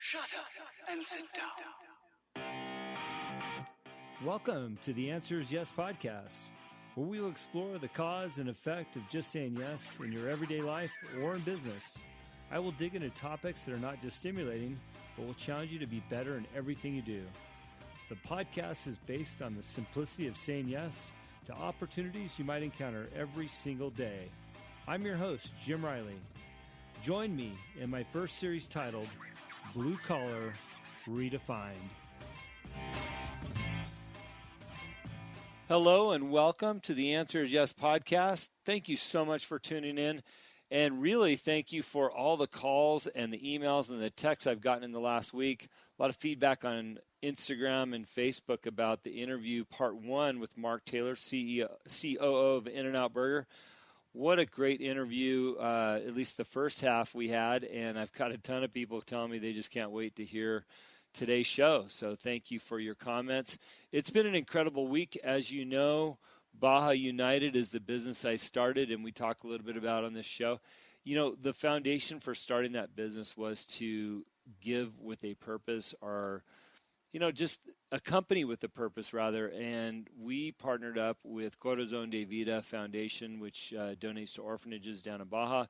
Shut up and sit down. Welcome to the Answer is Yes podcast, where we will explore the cause and effect of just saying yes in your everyday life or in business. I will dig into topics that are not just stimulating, but will challenge you to be better in everything you do. The podcast is based on the simplicity of saying yes to opportunities you might encounter every single day. I'm your host, Jim Riley. Join me in my first series titled Blue Collar Redefined. Hello and welcome to the Answer is Yes podcast. Thank you so much for tuning in. And really, thank you for all the calls and the emails and the texts I've gotten in the last week. A lot of feedback on Instagram and Facebook about the interview part one with Mark Taylor, COO of In-N-Out Burger. What a great interview, at least the first half we had. And I've got a ton of people telling me they just can't wait to hear today's show. So thank you for your comments. It's been an incredible week. As you know, Baja United is the business I started, and we talk a little bit about on this show. You know, the foundation for starting that business was to give with a purpose, or, you know, just a company with a purpose, rather. And we partnered up with Corazon de Vida Foundation, which donates to orphanages down in Baja.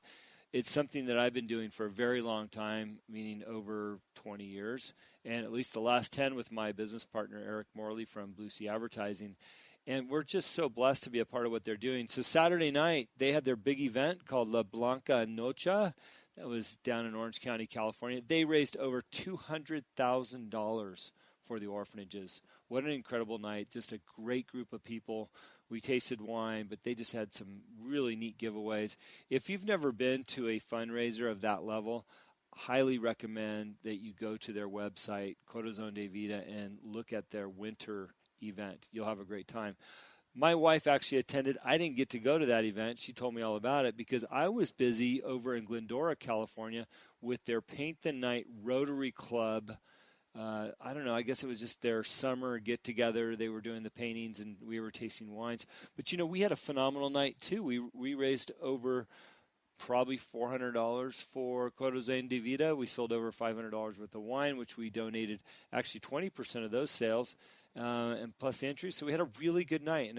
It's something that I've been doing for a very long time, meaning over 20 years, and at least the last 10 with my business partner, Eric Morley from Blue Sea Advertising. And we're just so blessed to be a part of what they're doing. So Saturday night, they had their big event called La Blanca Noche. That was down in Orange County, California. They raised over $200,000 for the orphanages. What an incredible night. Just a great group of people. We tasted wine, but they just had some really neat giveaways. If you've never been to a fundraiser of that level, highly recommend that you go to their website, Corazon de Vida, and look at their winter event. You'll have a great time. My wife actually attended. I didn't get to go to that event. She told me all about it because I was busy over in Glendora, California with their Paint the Night Rotary Club. I don't know, I guess it was just their summer get-together. They were doing the paintings, and we were tasting wines. But, you know, we had a phenomenal night, too. We raised over probably $400 for Corazon de Vida. We sold over $500 worth of wine, which we donated actually 20% of those sales, and plus the entry. So we had a really good night. And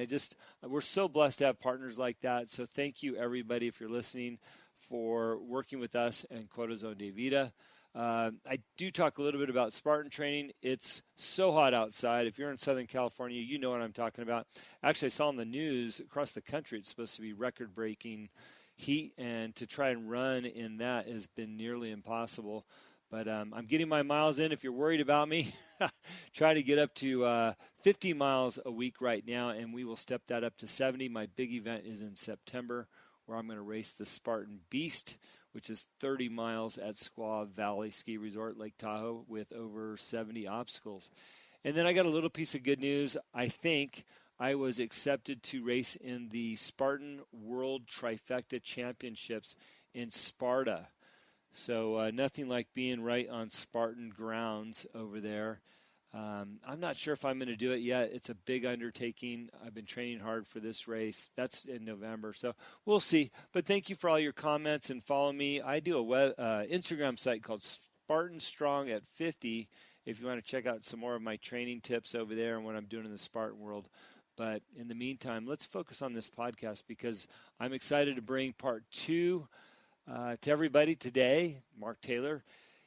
we're so blessed to have partners like that. So thank you, everybody, if you're listening, for working with us and Corazon de Vida. I do talk a little bit about Spartan training. It's so hot outside. If you're in Southern California, you know what I'm talking about. Actually, I saw on the news across the country it's supposed to be record-breaking heat, and to try and run in that has been nearly impossible. But I'm getting my miles in. If you're worried about me, try to get up to 50 miles a week right now, and we will step that up to 70. My big event is in September, where I'm going to race the Spartan Beast, which is 30 miles at Squaw Valley Ski Resort, Lake Tahoe, with over 70 obstacles. And then I got a little piece of good news. I think I was accepted to race in the Spartan World Trifecta Championships in Sparta. So nothing like being right on Spartan grounds over there. I'm not sure if I'm going to do it yet. It's a big undertaking. I've been training hard for this race. That's in November, so we'll see. But thank you for all your comments, and follow me. I do a Instagram site called Spartan Strong at 50 if you want to check out some more of my training tips over there and what I'm doing in the Spartan world. But in the meantime, let's focus on this podcast because I'm excited to bring part two to everybody today. Mark Taylor.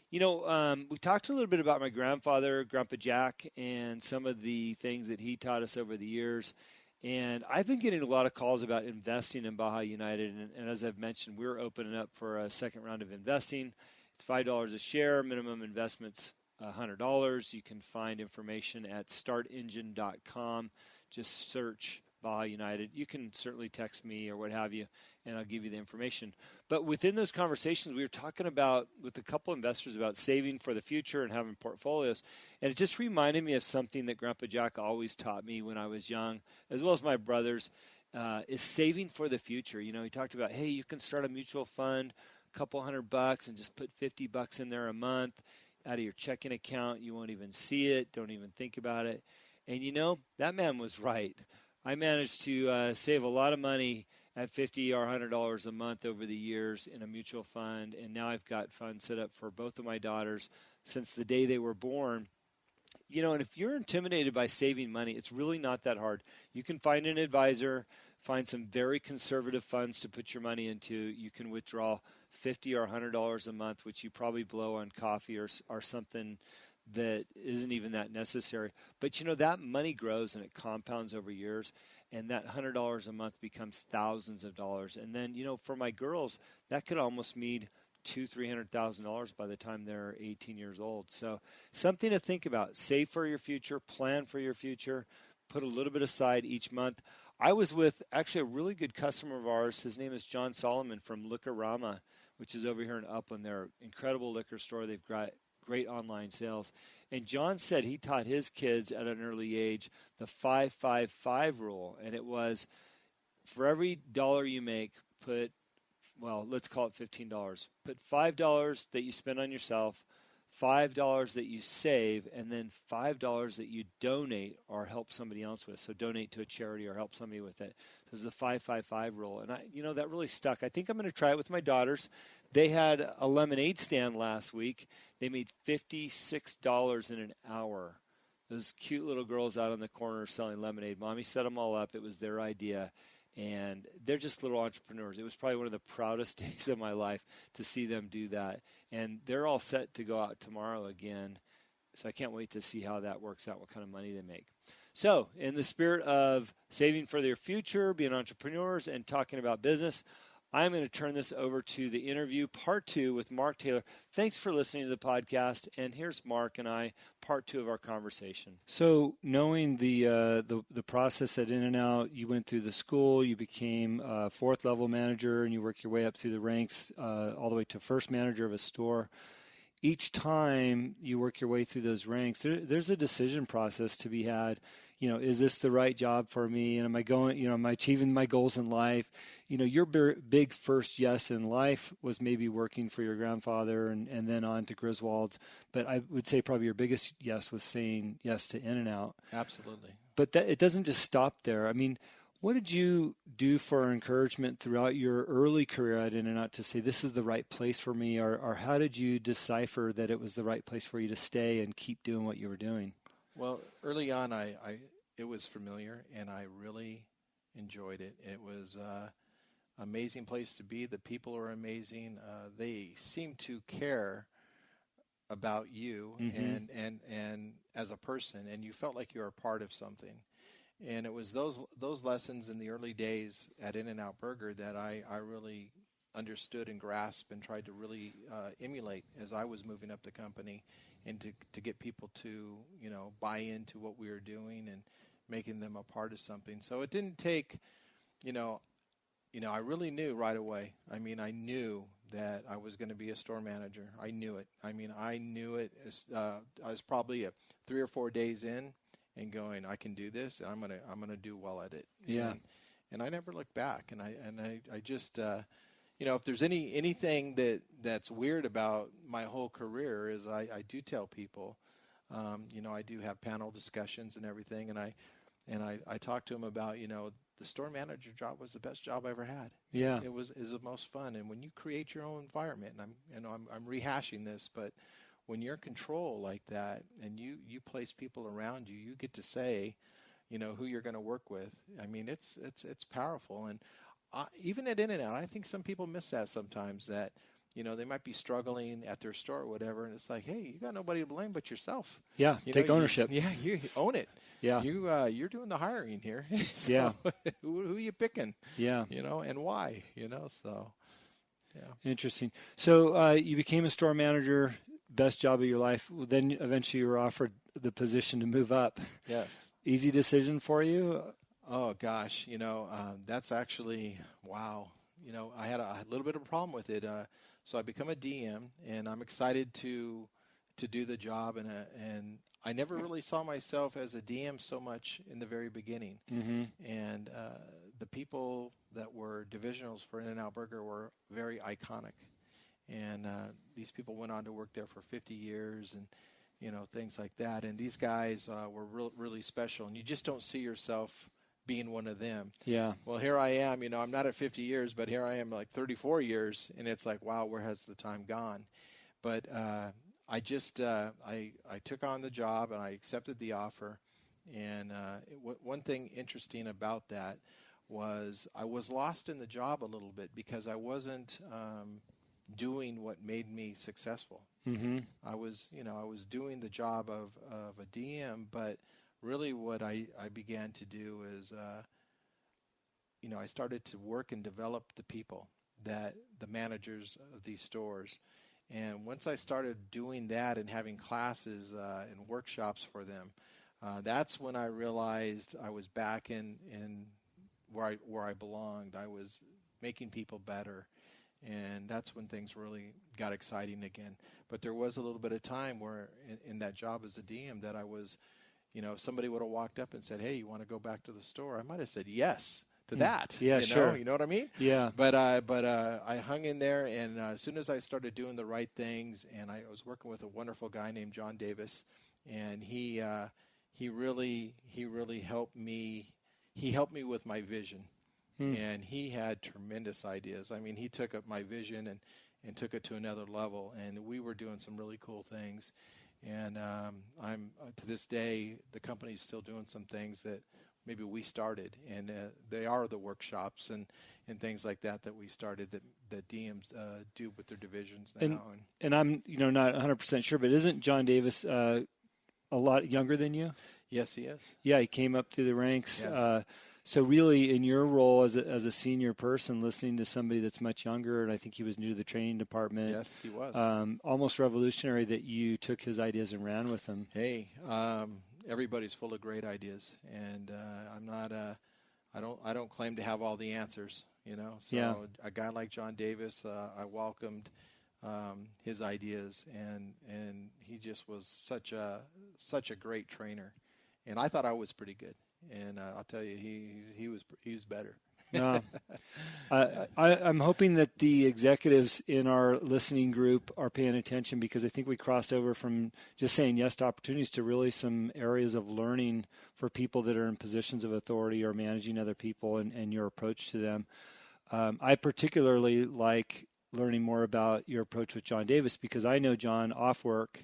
You know, we talked a little bit about my grandfather, Grandpa Jack, and some of the things that he taught us over the years. And I've been getting a lot of calls about investing in Baja United. And as I've mentioned, we're opening up for a second round of investing. It's $5 a share. Minimum investment's $100. You can find information at startengine.com. Just search Baja United. You can certainly text me or what have you, and I'll give you the information. But within those conversations, we were talking about, with a couple investors, about saving for the future and having portfolios. And it just reminded me of something that Grandpa Jack always taught me when I was young, as well as my brothers, is saving for the future. You know, he talked about, hey, you can start a mutual fund, a couple $100, and just put $50 in there a month out of your checking account. You won't even see it. Don't even think about it. And, you know, that man was right. I managed to save a lot of money at $50 or $100 a month over the years in a mutual fund, and now I've got funds set up for both of my daughters since the day they were born. And if you're intimidated by saving money, it's really not that hard. You can find an advisor, find some very conservative funds to put your money into. You can withdraw $50 or $100 a month, which you probably blow on coffee or something that isn't even that necessary. But that money grows and it compounds over years, and that $100 a month becomes thousands of dollars. And then, for my girls, that could almost mean $200,000-$300,000 by the time they're 18 years old. So something to think about. Save for your future, plan for your future, put a little bit aside each month. I was with actually a really good customer of ours. His name is John Solomon from Liquorama, which is over here in Upland. They're an incredible liquor store. They've got great online sales. And John said he taught his kids at an early age the 5-5-5 rule. And it was, for every dollar you make, let's call it $15. Put $5 that you spend on yourself, $5 that you save, and then $5 that you donate or help somebody else with. So donate to a charity or help somebody with it. This is the 5-5-5 rule. And that really stuck. I think I'm going to try it with my daughters. They had a lemonade stand last week. They made $56 in an hour. Those cute little girls out on the corner selling lemonade. Mommy set them all up. It was their idea. And they're just little entrepreneurs. It was probably one of the proudest days of my life to see them do that. And they're all set to go out tomorrow again. So I can't wait to see how that works out, what kind of money they make. So in the spirit of saving for their future, being entrepreneurs, and talking about business, I'm going to turn this over to the interview, part 2 with Mark Taylor. Thanks for listening to the podcast. And here's Mark and I, part 2 of our conversation. So knowing the process at In-N-Out, you went through the school, you became a 4th level manager, and you work your way up through the ranks all the way to first manager of a store. Each time you work your way through those ranks, there's a decision process to be had. Is this the right job for me? And am I achieving my goals in life? Your big first yes in life was maybe working for your grandfather and then on to Griswold's. But I would say probably your biggest yes was saying yes to In-N-Out. Absolutely. But it doesn't just stop there. I mean, what did you do for encouragement throughout your early career at In-N-Out to say this is the right place for me? Or how did you decipher that it was the right place for you to stay and keep doing what you were doing? Well, early on, it was familiar, and I really enjoyed it. It was an amazing place to be. The people are amazing. They seem to care about you and as a person, and you felt like you were a part of something. And it was those lessons in the early days at In-N-Out Burger that I really understood and grasped and tried to really emulate as I was moving up the company, and to get people to buy into what we were doing and making them a part of something. So it didn't take, I really knew right away. I mean, I knew that I was going to be a store manager. I knew it. I mean, I knew it. I was probably 3 or 4 days in and going, I can do this, and I'm gonna do well at it. Yeah. And I never looked back. And I just if there's anything that's weird about my whole career is I do tell people, I do have panel discussions and everything, and I talk to them about, the store manager job was the best job I ever had. Yeah. It was the most fun. And when you create your own environment, and I'm rehashing this, but when you're in control like that and you place people around you, you get to say, who you're going to work with. I mean, it's powerful. And even at In-N-Out, I think some people miss that sometimes, that they might be struggling at their store or whatever, and it's like, hey, you got nobody to blame but yourself. Yeah, take ownership. You own it. Yeah. You're doing the hiring here. So yeah. Who are you picking? Yeah. And why? So yeah. Interesting. So you became a store manager, best job of your life. Then eventually you were offered the position to move up. Yes. Easy decision for you? Oh gosh, that's actually wow. I had a little bit of a problem with it. So I become a DM, and I'm excited to do the job, and I never really saw myself as a DM so much in the very beginning. Mm-hmm. And the people that were divisionals for In-N-Out Burger were very iconic, and these people went on to work there for 50 years and things like that. And these guys were really special, and you just don't see yourself being one of them. Yeah. Well, here I am, I'm not at 50 years, but here I am like 34 years, and it's like, wow, where has the time gone? But I just I took on the job and I accepted the offer. And one thing interesting about that was I was lost in the job a little bit because I wasn't doing what made me successful. Mm-hmm. I was doing the job of a DM, but really what I began to do is, I started to work and develop the people, the managers of these stores. And once I started doing that and having classes and workshops for them, that's when I realized I was back in where I belonged. I was making people better. And that's when things really got exciting again. But there was a little bit of time where in that job as a DM that I was, if somebody would have walked up and said, "Hey, you want to go back to the store?" I might have said yes to that. Yeah, sure. You know what I mean? Yeah. But I hung in there, and as soon as I started doing the right things, and I was working with a wonderful guy named John Davis, and he really helped me. He helped me with my vision. And he had tremendous ideas. I mean, he took up my vision and took it to another level, and we were doing some really cool things. And I'm to this day, the company's still doing some things that maybe we started, and they are the workshops and things like that we started that DMs do with their divisions now. And I'm not 100% sure, but isn't John Davis a lot younger than you? Yes, he is. Yeah, he came up through the ranks. Yes. So really, in your role as a senior person, listening to somebody that's much younger, and I think he was new to the training department. Yes, he was. Almost revolutionary that you took his ideas and ran with them. Hey, everybody's full of great ideas, and I'm not. I don't claim to have all the answers. So yeah. A guy like John Davis, I welcomed his ideas, and he just was such a great trainer, and I thought I was pretty good. And I'll tell you, he was better. No. I'm hoping that the executives in our listening group are paying attention, because I think we crossed over from just saying yes to opportunities to really some areas of learning for people that are in positions of authority or managing other people, and your approach to them. I particularly like learning more about your approach with John Davis, because I know John off work.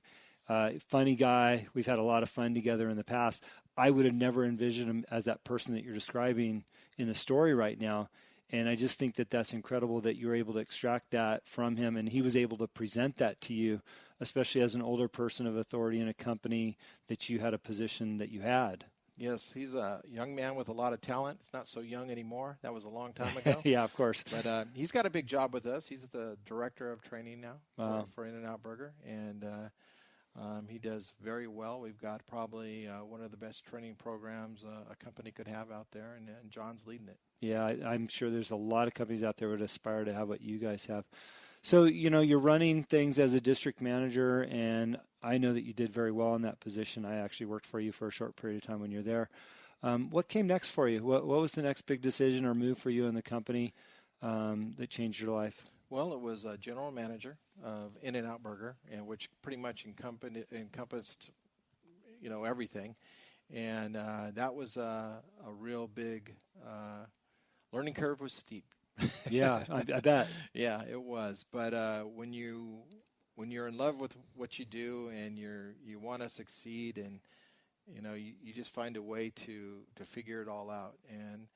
Funny guy. We've had a lot of fun together in the past. I would have never envisioned him as that person that you're describing in the story right now. And I just think that that's incredible that you're able to extract that from him, and he was able to present that to you, especially as an older person of authority in a company that you had a position that you had. Yes, he's a young man with a lot of talent. He's not so young anymore. That was a long time ago. Yeah, of course. But he's got a big job with us. He's the director of training now for In-N-Out Burger, and he does very well. We've got probably one of the best training programs a company could have out there, and John's leading it. Yeah, I'm sure there's a lot of companies out there that would aspire to have what you guys have. So, you're running things as a district manager, and I know that you did very well in that position. I actually worked for you for a short period of time when you're there. What came next for you? What was the next big decision or move for you in the company that changed your life? Well, it was a general manager of In-N-Out Burger, and which pretty much encompassed, everything. And that was a real big learning curve. Was steep. Yeah, I bet. Yeah, it was. But when you're in love with what you do and you want to succeed, and you just find a way to figure it all out. And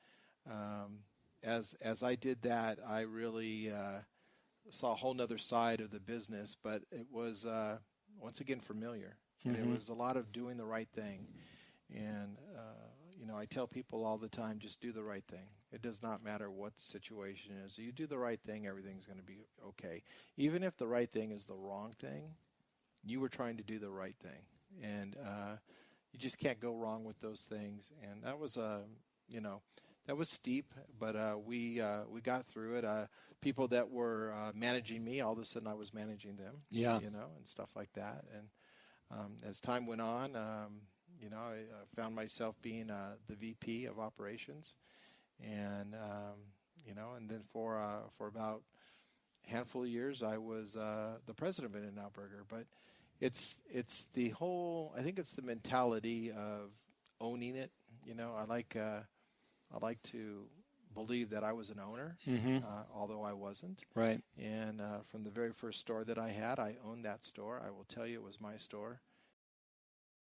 as I did that, I really saw a whole nother side of the business, but it was once again familiar. And it was a lot of doing the right thing. And I tell people all the time, just do the right thing. It does not matter what the situation is. You do the right thing, everything's going to be okay. Even if the right thing is the wrong thing, you were trying to do the right thing. And you just can't go wrong with those things. And that was that was steep, but we got through it. People that were managing me, all of a sudden I was managing them. Yeah. And stuff like that. And as time went on, I found myself being the VP of operations, and and then for about a handful of years I was the president of In-N-Out Burger. But it's the whole. I think it's the mentality of owning it. I like to believed that I was an owner, Mm-hmm. although I wasn't. Right. And from the very first store that I had, I owned that store. I will tell you, it was my store.